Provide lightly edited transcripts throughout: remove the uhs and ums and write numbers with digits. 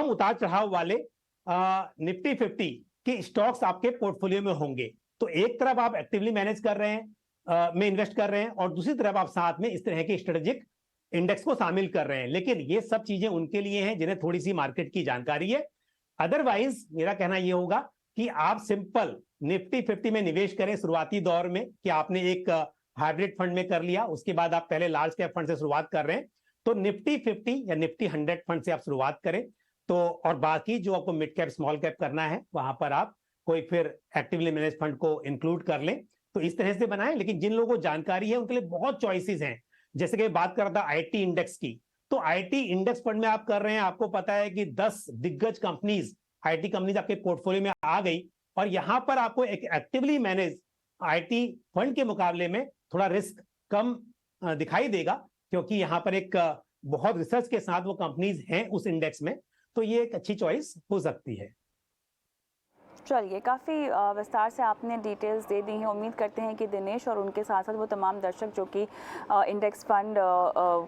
कम उतार चढ़ाव वाले निफ्टी 50 के स्टॉक्स आपके पोर्टफोलियो में होंगे। तो एक तरफ आप एक्टिवली मैनेज कर रहे हैं में इन्वेस्ट कर रहे हैं, और दूसरी तरफ आप साथ में इस तरह के स्ट्रेटेजिक इंडेक्स को शामिल कर रहे हैं। लेकिन ये सब चीजें उनके लिए हैं जिन्हें थोड़ी सी मार्केट की जानकारी है। अदरवाइज मेरा कहना यह होगा कि आप सिंपल निफ्टी 50 में निवेश करें शुरुआती दौर में, कि आपने एक हाइब्रिड फंड में कर लिया, उसके बाद आप पहले लार्ज कैप फंड से शुरुआत कर रहे हैं, तो निफ्टी 50 या निफ्टी 100 फंड से आप शुरुआत करें। तो और बाकी जो आपको मिड कैप स्मॉल कैप करना है वहां पर आप कोई फिर एक्टिवली मैनेज फंड को इंक्लूड कर लें। तो इस तरह से बनाएं। लेकिन जिन लोगों को जानकारी है उनके लिए बहुत चॉइसेस हैं। जैसे कि बात कर रहा था आईटी इंडेक्स की, तो आईटी इंडेक्स फंड में आप कर रहे हैं, आपको पता है कि 10 दिग्गज कंपनीज, आईटी कंपनीज आपके पोर्टफोलियो में आ गई, और यहां पर आपको एक एक्टिवली मैनेज आईटी फंड के मुकाबले में थोड़ा रिस्क कम दिखाई देगा, क्योंकि यहां पर एक बहुत रिसर्च के साथ वो कंपनीज हैं उस इंडेक्स में। तो ये एक अच्छी चॉइस हो सकती है। चलिए, काफ़ी विस्तार से आपने डिटेल्स दे दी हैं। उम्मीद करते हैं कि दिनेश और उनके साथ साथ वो तमाम दर्शक जो कि इंडेक्स फंड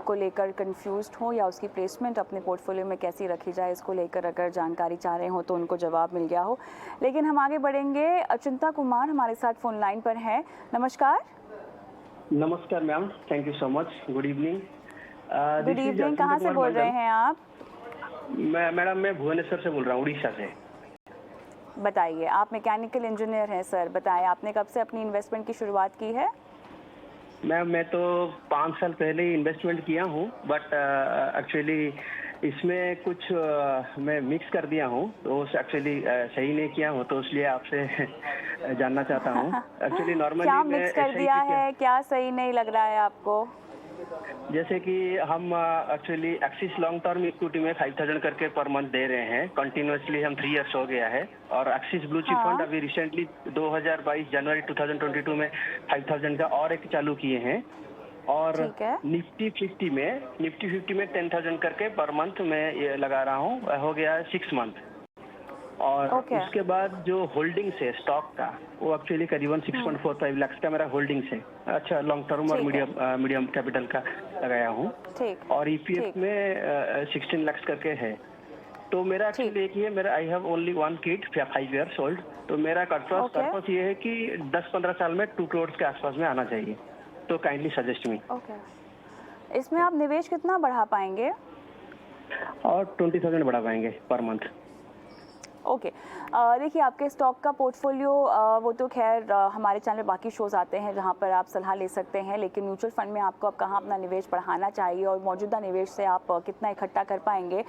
को लेकर कंफ्यूज्ड हो या उसकी प्लेसमेंट अपने पोर्टफोलियो में कैसी रखी जाए इसको लेकर अगर जानकारी चाह रहे हो तो उनको जवाब मिल गया हो। लेकिन हम आगे बढ़ेंगे। अचिंता कुमार हमारे साथ फ़ोन लाइन पर हैं। नमस्कार। नमस्कार ma'am, thank you so much. Good evening. Good evening. कहाँ से बोल रहे हैं आप? मैडम मैं भुवनेश्वर से बोल रहा हूँ, उड़ीसा से। बताइए, आप मैकेनिकल इंजीनियर हैं सर, बताएं आपने कब से अपनी इन्वेस्टमेंट की शुरुआत की है? मैम मैं तो 5 साल पहले ही इन्वेस्टमेंट किया हूँ, बट एक्चुअली इसमें कुछ मैं मिक्स कर दिया हूँ, तो एक्चुअली सही नहीं किया हूँ, तो इसलिए आपसे जानना चाहता हूँ। एक्चुअली नॉर्मली क्या मिक्स कर दिया है, क्या सही नहीं लग रहा है आपको? जैसे कि हम actually axis long term equity में 5000 करके पर मंथ दे रहे हैं कंटिन्यूअसली, हम 3 इयर्स हो गया है। और एक्सिस ब्लू चिप फंड अभी रिसेंटली 2022 जनवरी 2022 में 5000 का और एक चालू किए हैं। और निफ्टी 50 में 10,000 करके पर मंथ मैं ये लगा रहा हूँ, हो गया 6 मंथ। और उसके बाद जो होल्डिंग्स है स्टॉक का, वो एक्चुअली करीबन 6.45 लाख का मेरा होल्डिंग्स है। अच्छा, लॉन्ग टर्म और मीडियम कैपिटल का लगाया हूँ। और ईपीएफ में 16 लाख करके है। तो मेरा एक्चुअली एक ही है, मेरा I have only 1 kid 5 years old. तो मेरा पर्पस ये है कि 10-15 साल में 2 करोड़ के आसपास में आना चाहिए। तो काइंडली सजेस्ट मी। इसमें आप निवेश कितना बढ़ा पाएंगे? और 20,000 बढ़ा पाएंगे पर मंथ। ओके, देखिए आपके स्टॉक का पोर्टफोलियो वो तो खैर हमारे चैनल में बाकी शोज आते हैं जहां पर आप सलाह ले सकते हैं, लेकिन म्यूचुअल फंड में आपको अब कहाँ अपना निवेश बढ़ाना चाहिए और मौजूदा निवेश से आप कितना इकट्ठा कर पाएंगे,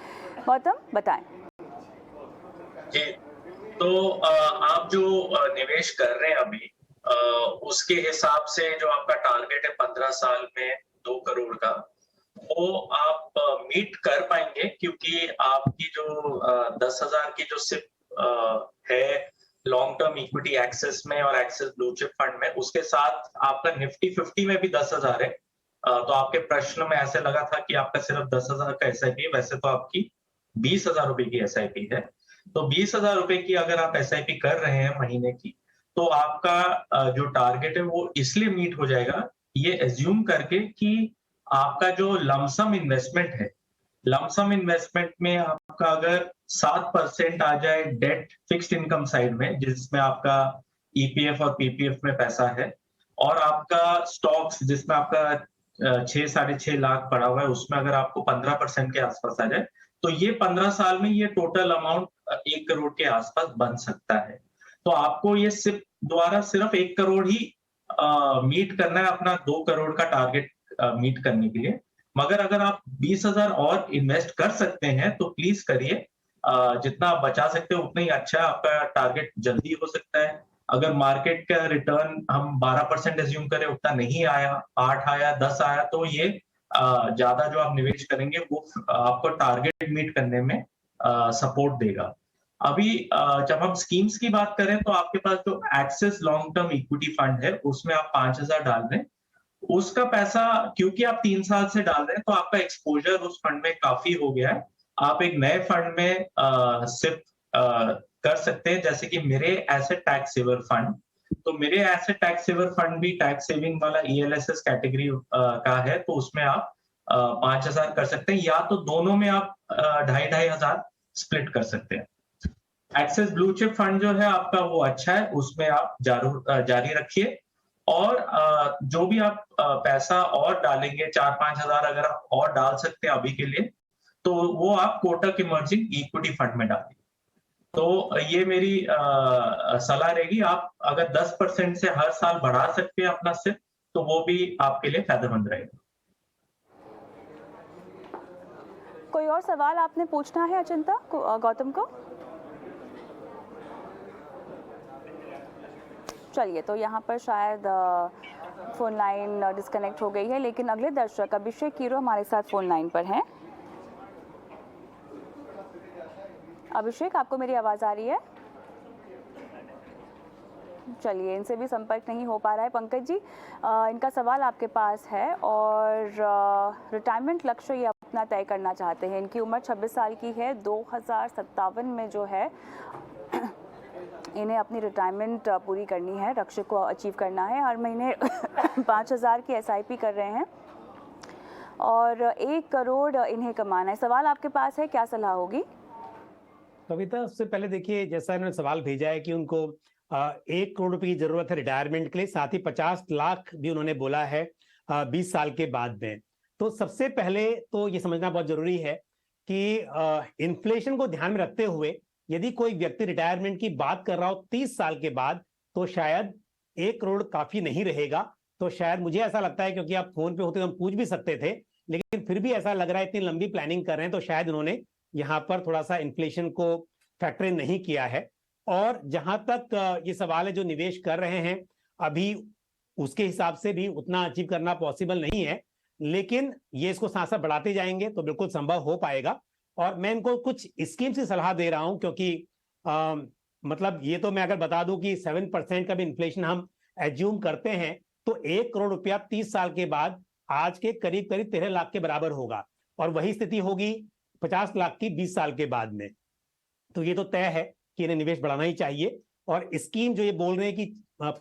गौतम बताएं। जी, तो आप जो निवेश कर रहे हैं अभी उसके हिसाब से जो आपका टारगेट है 15 साल में 2 करोड़ का, वो आप मीट कर पाएंगे, क्योंकि आपकी जो 10,000 की जो सिर्फ है लॉन्ग टर्म इक्विटी एक्सेस में और एक्सेस ब्लू चिप फंड में, उसके साथ आपका निफ्टी 50 में भी 10,000 है। तो आपके प्रश्न में ऐसे लगा था कि आपका सिर्फ 10,000 का एसआईपी है, वैसे तो आपकी 20,000 रुपए की एसआईपी है। तो 20,000 रुपए की अगर आप एसआईपी कर रहे हैं महीने की, तो आपका जो टारगेट है वो इसलिए मीट हो जाएगा, ये एज्यूम करके कि आपका जो लमसम इन्वेस्टमेंट है, लमसम इन्वेस्टमेंट में आपका अगर 7% आ जाए डेट फिक्स्ड इनकम साइड में, जिसमें आपका ईपीएफ और पीपीएफ में पैसा है, और आपका स्टॉक्स जिसमें आपका 6-6.5 लाख पड़ा हुआ है, उसमें अगर आपको 15% के आसपास आ जाए, तो ये 15 साल में ये टोटल अमाउंट 1 करोड़ के आसपास बन सकता है। तो आपको ये सिर्फ 1 करोड़ ही मीट करना है अपना 2 करोड़ का टारगेट मीट करने के लिए। मगर अगर आप 20,000 और इन्वेस्ट कर सकते हैं तो प्लीज करिए। जितना आप बचा सकते हो उतना ही अच्छा, आपका टारगेट जल्दी हो सकता है। अगर मार्केट का रिटर्न हम 12% एज्यूम करें, उतना नहीं आया, 8 आया, 10 आया, तो ये ज्यादा जो आप निवेश करेंगे वो आपको टारगेट मीट करने में सपोर्ट देगा। अभी जब हम स्कीम्स की बात करें तो आपके पास जो Axis long term equity fund है उसमें आप 5,000 डाल दें। उसका पैसा क्योंकि आप 3 साल से डाल रहे हैं तो आपका एक्सपोजर उस फंड में काफी हो गया है। आप एक नए फंड में सिर्फ कर सकते हैं, जैसे कि मेरे एसेट टैक्स सेवर फंड। तो मेरे एसेट टैक्स सेवर फंड भी टैक्स सेविंग वाला ईएलएसएस कैटेगरी का है, तो उसमें आप 5,000 कर सकते हैं, या तो दोनों में आप 2,500 स्प्लिट कर सकते हैं। एक्सेस ब्लू चिप फंड जो है आपका वो अच्छा है, उसमें आप जारी रखिए और जो भी आप पैसा और डालेंगे 4-5 हजार अगर आप और डाल सकते हैं अभी के लिए, तो वो आप कोटक इमर्जिंग इक्विटी फंड में डालिए। तो ये मेरी सलाह रहेगी। आप अगर 10% से हर साल बढ़ा सकते हैं अपना सिप, तो वो भी आपके लिए फायदेमंद रहेगा। कोई और सवाल आपने पूछना है अचिंता गौतम को? चलिए, तो यहाँ पर शायद फ़ोन लाइन डिस्कनेक्ट हो गई है, लेकिन अगले दर्शक अभिषेक कीरो हमारे साथ फ़ोन लाइन पर हैं। अभिषेक, आपको मेरी आवाज़ आ रही है? चलिए, इनसे भी संपर्क नहीं हो पा रहा है। पंकज जी, इनका सवाल आपके पास है और रिटायरमेंट लक्ष्य ये अपना तय करना चाहते हैं। इनकी उम्र 26 साल की है। 2057 में जो है इन्हें अपनी रिटायरमेंट पूरी करनी है, लक्ष्य को अचीव करना है। हर महीने 5000 की SIP कर रहे हैं और 1 करोड़ इन्हें कमाना है। सवाल आपके पास है, क्या सलाह होगी? कविता, उससे पहले देखिए, जैसा इन्होंने सवाल भेजा है कि उनको 1 करोड़ रुपए की जरूरत है रिटायरमेंट के लिए, साथ ही 50 लाख भी उन्होंने बोला है 20 साल के बाद में। तो सबसे पहले तो ये समझना बहुत जरूरी है कि इन्फ्लेशन को ध्यान में रखते हुए यदि कोई व्यक्ति रिटायरमेंट की बात कर रहा हो 30 साल के बाद, तो शायद 1 करोड़ काफी नहीं रहेगा। तो शायद मुझे ऐसा लगता है, क्योंकि आप फोन पे होते तो हम पूछ भी सकते थे, लेकिन फिर भी ऐसा लग रहा है इतनी लंबी प्लानिंग कर रहे हैं, तो शायद उन्होंने यहाँ पर थोड़ा सा इन्फ्लेशन को फैक्टर इन नहीं किया है। और जहां तक ये सवाल है जो निवेश कर रहे हैं अभी, उसके हिसाब से भी उतना अचीव करना पॉसिबल नहीं है, लेकिन ये इसको साथ साथ बढ़ाते जाएंगे तो बिल्कुल संभव हो पाएगा। और मैं इनको कुछ स्कीम की सलाह दे रहा हूं, क्योंकि मतलब ये तो मैं अगर बता दूं कि 7% का भी इन्फ्लेशन हम एज्यूम करते हैं, तो 1 करोड़ रुपया 30 साल के बाद आज के करीब करीब 13 लाख के बराबर होगा, और वही स्थिति होगी 50 लाख की 20 साल के बाद में। तो ये तो तय है कि इन्हें निवेश बढ़ाना ही चाहिए। और स्कीम जो ये बोल रहे हैं कि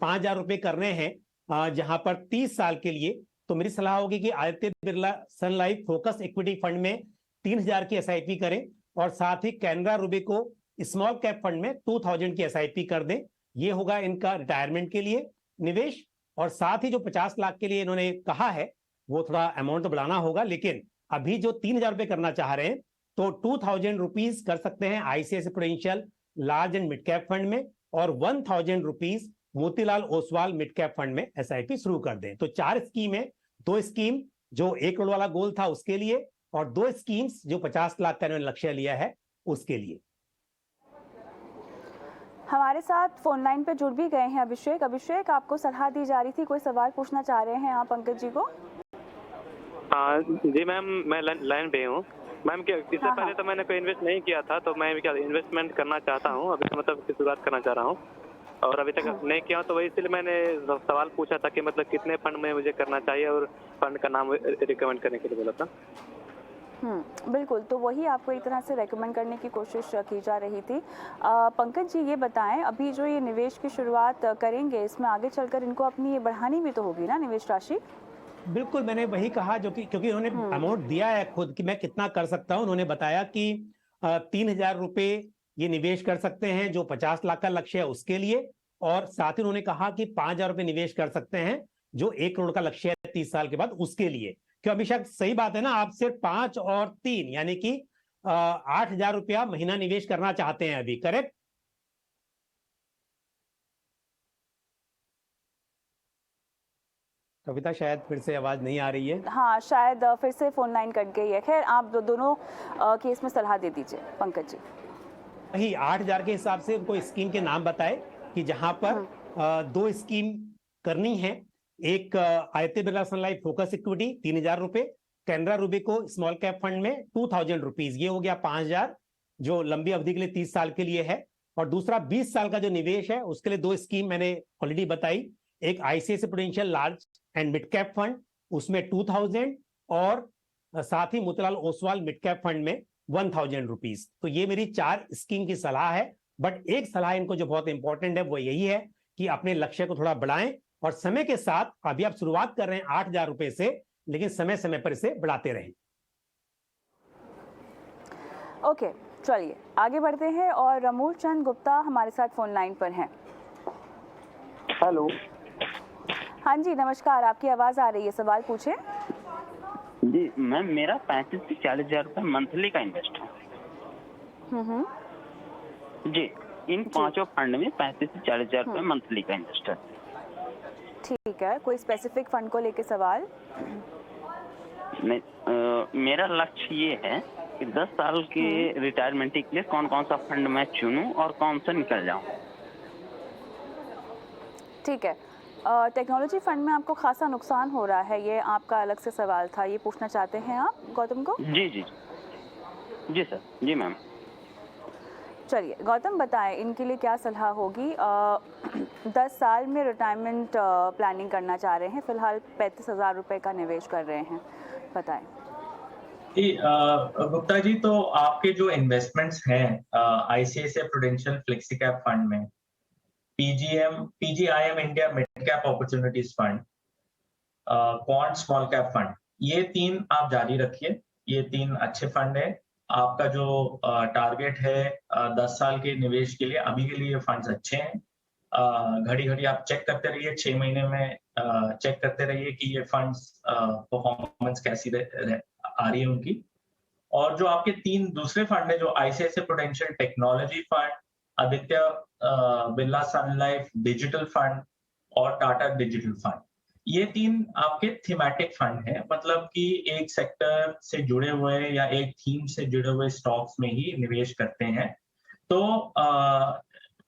5000 रुपए करने हैं जहां पर 30 साल के लिए, तो मेरी सलाह होगी कि Aditya Birla sun life focus equity fund में 3000 की SIP करें, और साथ ही कैनरा रूबिको स्मॉल कैप फंड में 2000 की SIP कर दें। ये होगा इनका रिटायरमेंट के लिए निवेश। और साथ ही जो 50 लाख के लिए इन्होंने कहा है, वो थोड़ा अमाउंट तो बढ़ाना होगा, लेकिन अभी जो 3000 रुपए करना चाह रहे हैं, तो 2000 रुपीज कर सकते हैं ICICI Prudential large and mid cap fund में, और 1000 rupees Motilal Oswal mid cap fund में SIP शुरू कर दें। तो 4 स्कीम है, 2 स्कीम जो 1 करोड़ वाला गोल था उसके लिए, और 2 स्कीम्स जो 50 लाख का इन्होंने लक्ष्य लिया है उसके लिए। हमारे साथ फोन लाइन पे जुड़ भी गए हैं अभिषेक। अभिषेक, आपको सलाह दी जा रही थी, कोई सवाल पूछना चाह रहे हैं आप पंकज जी को? जी मैम, मैं लाइन पे हूँ मैम। क्या इससे पहले तो मैंने कोई इन्वेस्ट नहीं किया था, तो मैं क्या इन्वेस्टमेंट करना चाहता हूँ अभी, मतलब की शुरुआत करना चाह रहा हूँ, और अभी तक नहीं किया हूँ। तो वही इसलिए मैंने सवाल पूछा था कि मतलब कितने फंड में मुझे करना चाहिए, और फंड का नाम रिकमेंड करने के लिए बोला था। बिल्कुल, तो वही आपको एक तरह से रेकमेंड करने की कोशिश की जा रही थी। पंकज जी, ये बताएं, अभी जो ये निवेश की शुरुआत करेंगे, इसमें आगे चलकर इनको अपनी ये बढ़ानी भी तो होगी ना निवेश राशि? बिल्कुल, मैंने वही कहा, जो कि क्योंकि उन्होंने अमाउंट दिया है खुद कि मैं कितना कर सकता हूं। उन्होंने बताया कि 3000 रुपए ये निवेश कर सकते हैं जो 50 लाख का लक्ष्य है उसके लिए, और साथ ही उन्होंने कहा कि 5000 रुपए निवेश कर सकते हैं जो 1 करोड़ का लक्ष्य है 30 साल के बाद उसके लिए। क्यों अभिषेक, सही बात है ना? आप सिर्फ 5 और 3 यानी कि 8000 रुपया महीना निवेश करना चाहते हैं अभी, करेक्ट? कविता, शायद फिर से आवाज नहीं आ रही है। हाँ, शायद फिर से फोन लाइन कट गई है। खैर, आप दोनों केस में सलाह दे दीजिए पंकज जी। वही 8000 के हिसाब से उनको स्कीम के नाम बताए कि जहां पर 2 स्कीम करनी है। एक Aditya Birla sun life focus equity 3000 रुपए, कैनरा रूबिको स्मॉल कैप फंड में 2000 रुपीज, ये हो गया 5000 जो लंबी अवधि के लिए 30 साल के लिए है। और दूसरा 20 साल का जो निवेश है उसके लिए 2 स्कीम मैंने ऑलरेडी बताई। एक ICICI Prudential large and mid cap fund, उसमें 2000, और साथ ही Motilal Oswal mid cap fund में 1000 रुपीज। तो ये मेरी 4 स्कीम की सलाह है। बट एक सलाह इनको जो बहुत इंपॉर्टेंट है वो यही है कि अपने लक्ष्य को थोड़ा बढ़ाएं, और समय के साथ, अभी आप शुरुआत कर रहे हैं 8000 रुपए से, लेकिन समय समय पर इसे बढ़ाते रहें। ओके, चलिए आगे बढ़ते हैं और अमूल चंद गुप्ता हमारे साथ फोन लाइन पर हैं। हेलो। हाँ जी नमस्कार, आपकी आवाज़ आ रही है, सवाल पूछें। जी मैम, मेरा 35 से 40 हजार रुपये मंथली का इन्वेस्ट है। जी, इन पांचों फंड में 35 से 40 हजार रुपये मंथली का इन्वेस्ट है। ठीक है, कोई स्पेसिफिक फंड को लेके सवाल? नहीं, मेरा लक्ष्य ये है कि 10 साल के रिटायरमेंट के लिए कौन कौन सा फंड मैं चुनूं और कौन सा निकल जाऊं। ठीक है, टेक्नोलॉजी फंड में आपको खासा नुकसान हो रहा है, ये आपका अलग से सवाल था, ये पूछना चाहते हैं आप गौतम को? जी जी जी सर, जी मैम। चलिए गौतम बताएं इनके लिए क्या सलाह होगी। 10 साल में रिटायरमेंट प्लानिंग करना चाह रहे हैं, फिलहाल 35,000 रुपये का निवेश कर रहे हैं, बताएं। गुप्ता जी, तो आपके जो इन्वेस्टमेंट्स हैं ICICI Prudential flexi cap fund में, PGIM India mid cap opportunities fund, quant small cap fund, ये 3 आप जारी रखिए। ये 3 अच्छे फंड है। आपका जो टारगेट है 10 साल के निवेश के लिए, अभी के लिए ये फंड्स अच्छे हैं। घड़ी घड़ी आप चेक करते रहिए, 6 महीने में चेक करते रहिए कि ये फंड्स परफॉर्मेंस कैसी आ रही है उनकी। और जो आपके 3 दूसरे फंड है, जो ICICI Prudential technology fund, Aditya Birla sun life digital fund और टाटा डिजिटल फंड, ये 3 आपके थीमेटिक फंड हैं, मतलब कि एक सेक्टर से जुड़े हुए या एक थीम से जुड़े हुए स्टॉक्स में ही निवेश करते हैं। तो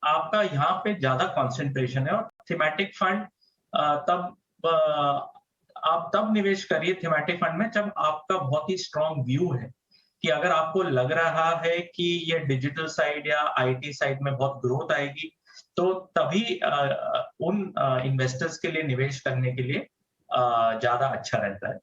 आपका यहाँ पे ज्यादा कंसंट्रेशन है। और थीमेटिक फंड आप तब निवेश करिए थीमेटिक फंड में जब आपका बहुत ही स्ट्रॉन्ग व्यू है कि अगर आपको लग रहा है कि ये डिजिटल साइड या आईटी साइड में बहुत ग्रोथ आएगी, तो तभी उन इन्वेस्टर्स के लिए निवेश करने के लिए ज्यादा अच्छा रहता है।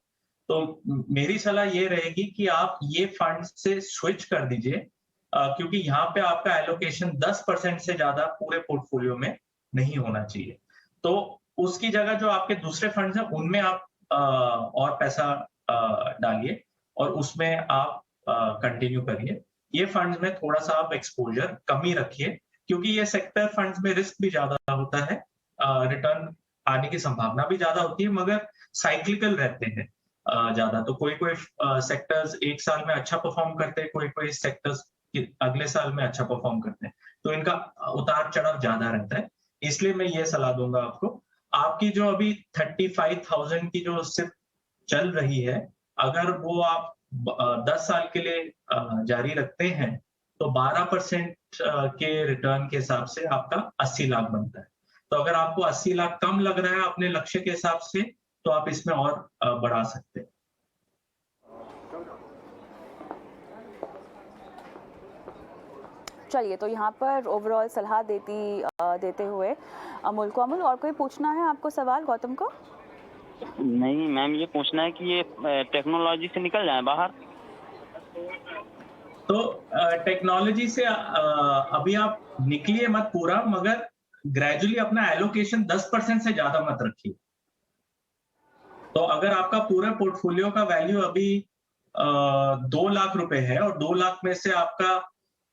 तो मेरी सलाह ये रहेगी कि आप ये फंड से स्विच कर दीजिए, क्योंकि यहाँ पे आपका एलोकेशन 10% से ज्यादा पूरे पोर्टफोलियो में नहीं होना चाहिए। तो उसकी जगह जो आपके दूसरे फंड्स हैं उनमें आप और पैसा डालिए और उसमें आप कंटिन्यू करिए। ये फंड्स में थोड़ा सा आप एक्सपोजर कम ही रखिए, क्योंकि ये सेक्टर फंड्स में रिस्क भी ज्यादा होता है, रिटर्न आने की संभावना भी ज्यादा होती है, मगर साइक्लिकल रहते हैं ज्यादा। तो कोई कोई सेक्टर्स एक साल में अच्छा परफॉर्म करते हैं, कोई कोई सेक्टर्स अगले साल में अच्छा परफॉर्म करते हैं, तो इनका उतार चढ़ाव ज्यादा रहता है। इसलिए मैं ये सलाह दूंगा आपको। आपकी जो अभी 35,000 की जो सिप चल रही है, अगर वो आप 10 साल के लिए जारी रखते हैं, तो 12% के रिटर्न के हिसाब से आपका 80 लाख बनता है। तो अगर आपको 80 लाख कम लग रहा है अपने लक्ष्य के हिसाब से, तो आप इसमें और बढ़ा सकते हैं। चलिए, तो यहाँ पर ओवरऑल सलाह देते हुए अमूल को, अमूल और कोई पूछना है आपको सवाल गौतम को? नहीं मैम, ये पूछना है कि ये टेक्नोलॉजी से निकल जाए बाहर। तो टेक्नोलॉजी से अभी आप निकलिए मत पूरा, मगर ग्रेजुअली अपना एलोकेशन 10% से ज्यादा मत रखिए। तो अगर आपका पूरा पोर्टफोलियो का वैल्यू अभी 2 लाख रुपए है और 2 लाख में से आपका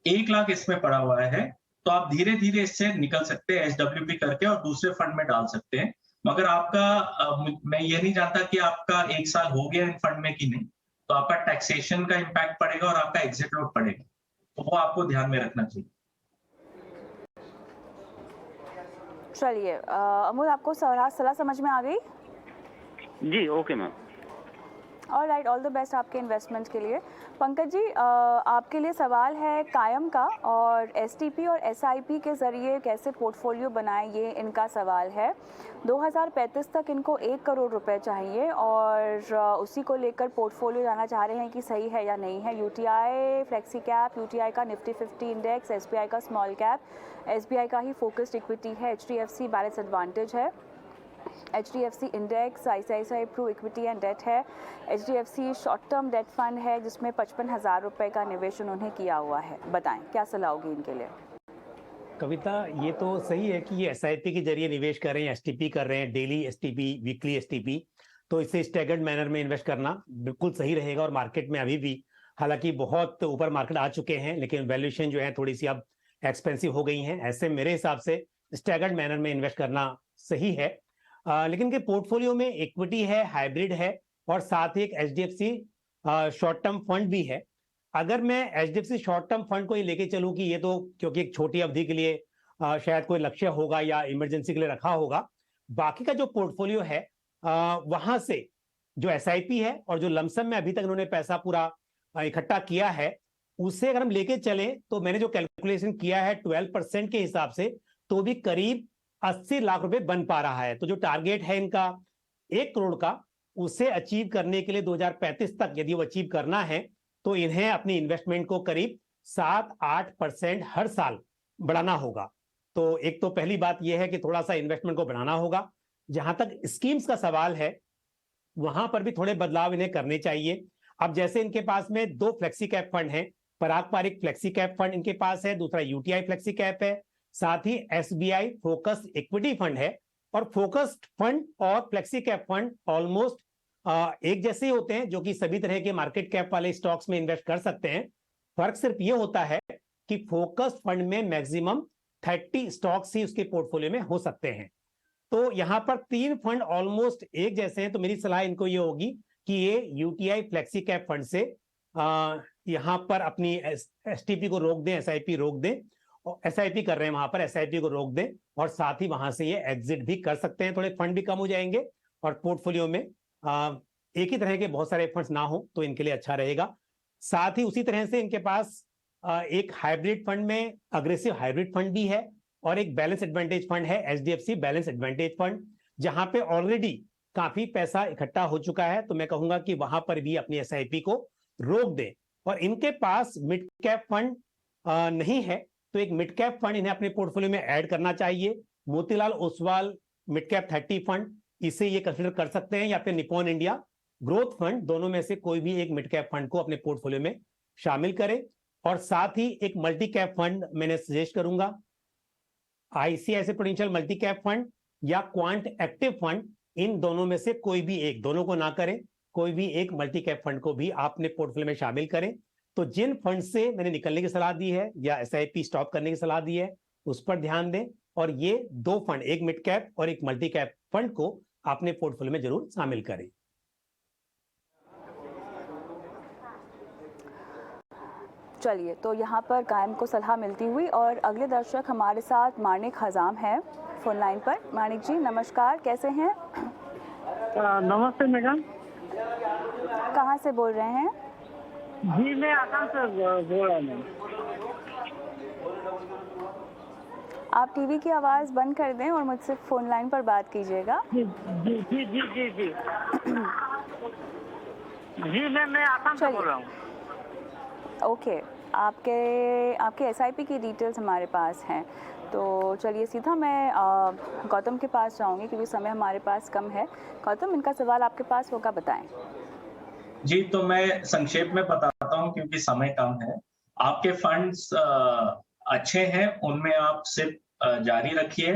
1 लाख इसमें पड़ा हुआ है, तो आप धीरे धीरे इससे निकल सकते हैं SWP करके और दूसरे फंड में डाल सकते हैं। मगर आपका मैं ये नहीं जानता कि आपका 1 साल हो गया इन फंड में कि नहीं, तो आपका टैक्सेशन का इम्पैक्ट पड़ेगा और आपका एग्जिट लोड पड़ेगा, तो वो आपको ध्यान में रखना चाहिए। चलिए अमूल, आपको सलाह समझ में आ गई? जी okay ma'am. Alright, all the best आपके इन्वेस्टमेंट के लिए। पंकज जी, आपके लिए सवाल है कायम का, और STP और SIP के ज़रिए कैसे पोर्टफोलियो बनाएं, ये इनका सवाल है। 2035 तक इनको 1 करोड़ रुपए चाहिए और उसी को लेकर पोर्टफोलियो जाना चाह रहे हैं कि सही है या नहीं है। UTI फ्लेक्सी कैप, UTI का निफ्टी 50 इंडेक्स, SBI का स्मॉल कैप, SBI का ही फोकस्ड इक्विटी है, HDFC बैलेंस एडवांटेज है, HDFC index, ICICI Pru equity and debt है, HDFC short term debt fund है जिसमें 55,000 रुपये का निवेश उन्होंने किया हुआ है। बताएं क्या सलाह होगी इनके लिए? कविता, ये तो सही है कि ये SIP के जरिए निवेश कर रहे हैं, STP कर रहे हैं, डेली STP, वीकली STP, तो इससे स्टैगर्ड मैनर में इन्वेस्ट करना बिल्कुल सही रहेगा। और मार्केट में अभी भी हालांकि बहुत ऊपर मार्केट आ चुके हैं, लेकिन वैल्यूएशन जो है थोड़ी सी अब एक्सपेंसिव हो गई हैं। ऐसे मेरे हिसाब से स्टैगर्ड मैनर में इन्वेस्ट करना सही है। लेकिन के पोर्टफोलियो में इक्विटी है, हाइब्रिड है और साथ ही एक HDFC शॉर्ट टर्म फंड भी है। अगर मैं HDFC शॉर्ट टर्म फंड को ही लेके चलूं कि ये तो क्योंकि एक छोटी अवधि के लिए शायद कोई लक्ष्य होगा या इमरजेंसी के लिए रखा होगा, बाकी का जो पोर्टफोलियो है वहां से जो SIP है और जो लमसम में अभी तक उन्होंने पैसा पूरा इकट्ठा किया है, उससे अगर हम लेके चले तो मैंने जो कैलकुलेशन किया है 12% के हिसाब से तो भी करीब 80 लाख रुपए बन पा रहा है। तो जो टारगेट है इनका 1 करोड़ का, उसे अचीव करने के लिए 2035 तक यदि वो अचीव करना है तो इन्हें अपनी इन्वेस्टमेंट को करीब 7-8% हर साल बढ़ाना होगा। तो एक तो पहली बात यह है कि थोड़ा सा इन्वेस्टमेंट को बढ़ाना होगा। जहां तक स्कीम्स का सवाल है, वहां पर भी थोड़े बदलाव इन्हें करने चाहिए। अब जैसे इनके पास में 2 फ्लेक्सी कैप फंड हैं, पारंपरिक फ्लेक्सी कैप फंड इनके पास है, दूसरा UTI फ्लेक्सी कैप है, साथ ही SBI फोकस इक्विटी फंड है। और फोकस्ड फंड और फ्लेक्सी कैप फंड ऑलमोस्ट एक जैसे ही होते हैं, जो कि सभी तरह के मार्केट कैप वाले स्टॉक्स में इन्वेस्ट कर सकते हैं। फर्क सिर्फ ये होता है कि फोकस्ड फंड में मैक्सिमम 30 स्टॉक्स ही उसके पोर्टफोलियो में हो सकते हैं। तो यहां पर 3 फंड ऑलमोस्ट एक जैसे हैं। तो मेरी सलाह इनको ये होगी कि ये UTI फ्लेक्सी कैप फंड से यहां पर अपनी STP को रोक दें, SIP रोक दें, और SIP कर रहे हैं वहां पर, SIP को रोक दें और साथ ही वहां से ये एग्जिट भी कर सकते हैं। थोड़े फंड भी कम हो जाएंगे और पोर्टफोलियो में एक ही तरह के बहुत सारे फंड्स ना हो तो इनके लिए अच्छा रहेगा। साथ ही उसी तरह से इनके पास एक हाइब्रिड फंड में अग्रेसिव हाइब्रिड फंड भी है और एक बैलेंस एडवांटेज फंड है, HDFC बैलेंस एडवांटेज फंड, जहां पे ऑलरेडी काफी पैसा इकट्ठा हो चुका है। तो मैं कहूंगा कि वहां पर भी अपनी SIP को रोक दें। और इनके पास मिड कैप फंड नहीं है तो एक मिड कैप फंड इन्हें अपने पोर्टफोलियो में ऐड करना चाहिए। Motilal Oswal mid cap 30 fund, इसे ये कंसिडर कर सकते हैं, या फिर निपॉन इंडिया ग्रोथ फंड, दोनों में से कोई भी एक मिड कैप फंड को अपने पोर्टफोलियो में शामिल करें। और साथ ही एक मल्टी कैप फंड मैंने सजेस्ट करूंगा, ICICI prudential multi cap fund या क्वांट एक्टिव फंड, इन दोनों में से कोई भी एक, दोनों को ना करें, कोई भी एक मल्टी कैप फंड को भी आपने पोर्टफोलियो में शामिल करें। तो जिन फंड से मैंने निकलने की सलाह दी है या SIP स्टॉप करने की सलाह दी है, उस पर ध्यान दें और ये 2 फंड, एक मिड कैप और एक मल्टी कैप फंड को अपने पोर्टफोलियो में जरूर शामिल करें। चलिए, तो यहाँ पर कायम को सलाह मिलती हुई और अगले दर्शक हमारे साथ मानिक हजाम है फोन लाइन पर। मानिक जी नमस्कार, कैसे हैं? नमस्ते मैडम। कहाँ से बोल रहे हैं? जी मैं आसाम से बोल रहा हूँ। आप टीवी की आवाज़ बंद कर दें और मुझसे फोन लाइन पर बात कीजिएगा। जी जी जी जी जी जी जी मैं आसाम से बोल रहा हूँ। ओके, आपके SIP की डिटेल्स हमारे पास हैं। तो चलिए सीधा मैं गौतम के पास जाऊंगी क्योंकि समय हमारे पास कम है। गौतम, इनका सवाल आपके पास होगा, बताएं। जी, तो मैं संक्षेप में बताता हूं क्योंकि समय कम है। आपके फंड्स अच्छे हैं, उनमें आप सिर्फ जारी रखिए।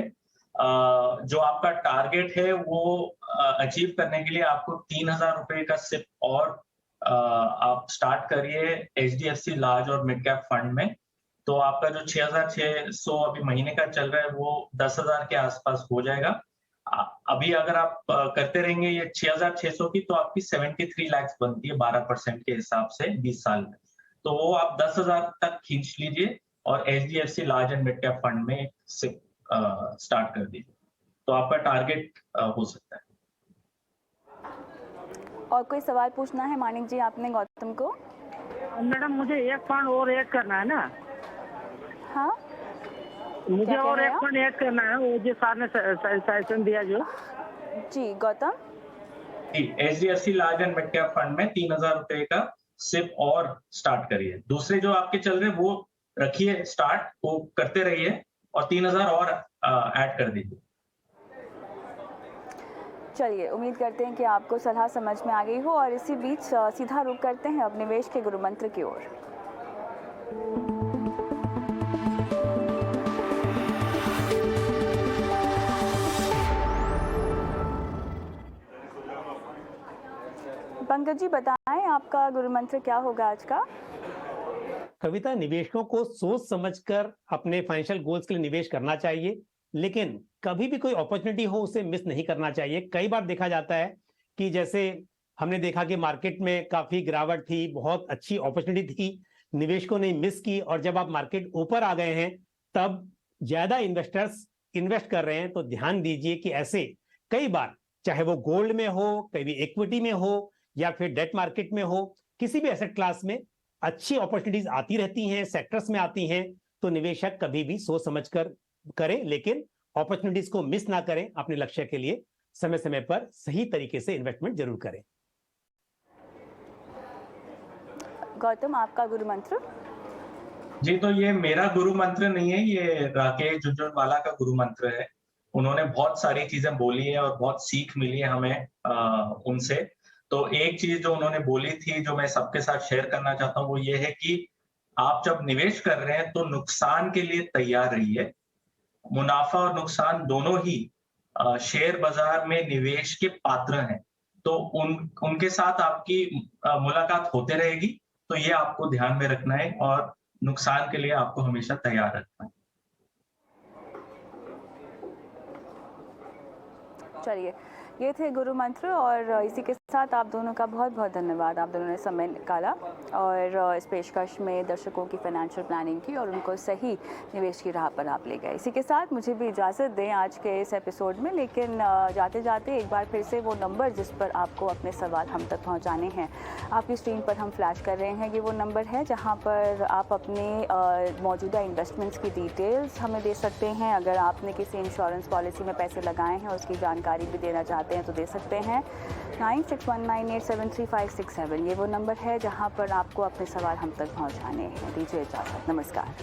जो आपका टारगेट है वो अचीव करने के लिए आपको 3,000 रुपए का सिप और आप स्टार्ट करिए HDFC लार्ज और मिड कैप फंड में। तो आपका जो 6,600 अभी महीने का चल रहा है वो 10,000 के आसपास हो जाएगा। अभी अगर आप करते रहेंगे ये 6,600 की, तो आपकी 73 लाख बनती है 12% के हिसाब से 20 साल में। तो वो आप 10,000 तक खींच लीजिए और HDFC large and mid cap fund में सिप स्टार्ट कर दीजिए, तो आपका टारगेट हो सकता है। और कोई सवाल पूछना है मानिक जी आपने गौतम को? मैडम मुझे एक फंड और ऐड करना है ना। हाँ, मुझे और एक फंड ऐड करना है, वो जो सर ने सजेशन दिया जो। जी Gautam. HDFC large and mid cap fund में 3,000 रुपए का सिप और स्टार्ट करिए। दूसरे जो आपके चल रहे हैं वो रखिए स्टार्ट, वो करते रहिए और 3,000 और ऐड कर दीजिए। चलिए, उम्मीद करते हैं कि आपको सलाह समझ में आ गई हो और इसी बीच सीधा रुख करते हैं अब निवेश के गुरु मंत्र की ओर। पंकज जी बताएं, आपका गुरु मंत्र क्या होगा आज का? कविता, निवेशकों को सोच समझकर अपने फाइनेंशियल गोल्स के लिए निवेश करना चाहिए, लेकिन कभी भी कोई अपॉर्चुनिटी हो उसे मिस नहीं करना चाहिए। कई बार देखा जाता है कि जैसे हमने देखा कि मार्केट में काफी गिरावट थी, बहुत अच्छी अपॉर्चुनिटी थी, निवेशकों ने मिस की, और जब आप मार्केट ऊपर आ गए हैं तब ज्यादा इन्वेस्टर्स इन्वेस्ट कर रहे हैं। तो ध्यान दीजिए कि ऐसे कई बार, चाहे वो गोल्ड में हो, कभी इक्विटी में हो, या फिर डेट मार्केट में हो, किसी भी एसेट क्लास में अच्छी अपॉर्चुनिटीज आती रहती हैं, सेक्टर्स में आती हैं। तो निवेशक कभी भी सोच समझकर करें, लेकिन अपॉर्चुनिटीज को मिस ना करें। अपने लक्ष्य के लिए समय समय पर सही तरीके से इन्वेस्टमेंट जरूर करें। गौतम, आपका गुरु मंत्र? जी, तो ये मेरा गुरु मंत्र नहीं है, ये राकेश झुनझुनवाला का गुरु मंत्र है। उन्होंने बहुत सारी चीजें बोली है और बहुत सीख मिली है हमें उनसे। तो एक चीज जो उन्होंने बोली थी, जो मैं सबके साथ शेयर करना चाहता हूँ, वो ये है कि आप जब निवेश कर रहे हैं तो नुकसान के लिए तैयार रहिए। मुनाफा और नुकसान दोनों ही शेयर बाजार में निवेश के पात्र हैं। तो उनके साथ आपकी मुलाकात होते रहेगी। तो ये आपको ध्यान में रखना है और नुकसान के लिए आपको हमेशा तैयार रखना है। चलिए, ये थे गुरु मंत्र, और इसी के साथ आप दोनों का बहुत बहुत धन्यवाद। आप दोनों ने समय निकाला और इस पेशकश में दर्शकों की फाइनेंशियल प्लानिंग की और उनको सही निवेश की राह पर आप ले गए। इसी के साथ मुझे भी इजाज़त दें आज के इस एपिसोड में, लेकिन जाते जाते एक बार फिर से वो नंबर जिस पर आपको अपने सवाल हम तक पहुँचाने हैं, आपकी स्क्रीन पर हम फ्लैश कर रहे हैं। ये वो नंबर है जहाँ पर आप अपने मौजूदा इन्वेस्टमेंट्स की डिटेल्स हमें दे सकते हैं। अगर आपने किसी इंश्योरेंस पॉलिसी में पैसे लगाए हैं, उसकी जानकारी भी देना चाहते हैं तो दे सकते हैं। 9619873567 ये वो नंबर है जहां पर आपको अपने सवाल हम तक पहुंचाने हैं। दीजिए इजाज़त, नमस्कार।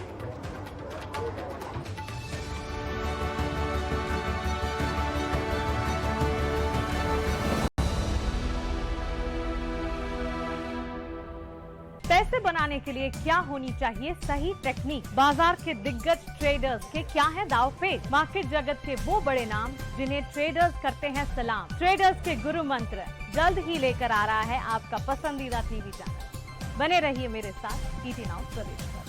पैसे बनाने के लिए क्या होनी चाहिए सही टेक्निक? बाजार के दिग्गज ट्रेडर्स के क्या है दावपेच? मार्केट जगत के वो बड़े नाम जिन्हें ट्रेडर्स करते हैं सलाम। ट्रेडर्स के गुरु मंत्र जल्द ही लेकर आ रहा है आपका पसंदीदा टीवी चैनल। बने रहिए मेरे साथ ET Now स्वदेश पर।